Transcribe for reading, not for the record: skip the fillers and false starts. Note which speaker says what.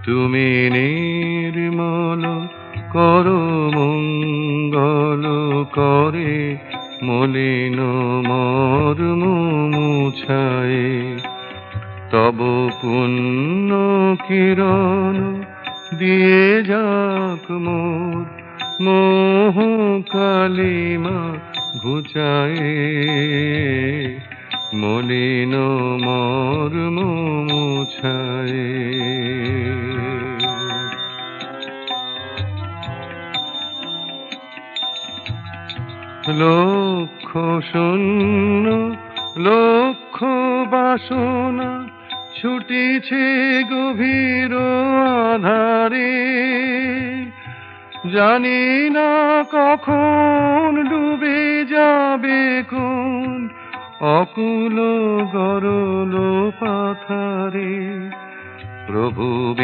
Speaker 1: তুমি নির্মল করো মঙ্গল করে মলিন মর্ম মুছায়ে। তব পুণ্য কিরণ দিয়ে যাক মোর মোহ কালিমা ঘুচায়ে। মলিন মর্ম মুছায়ে। লক্ষ শূন্য লক্ষ বাসনা ছুটিছে গভীর আধারে। জানি না কখন ডুবে যাবে কোন অকুল গরল পাথারে। প্রভু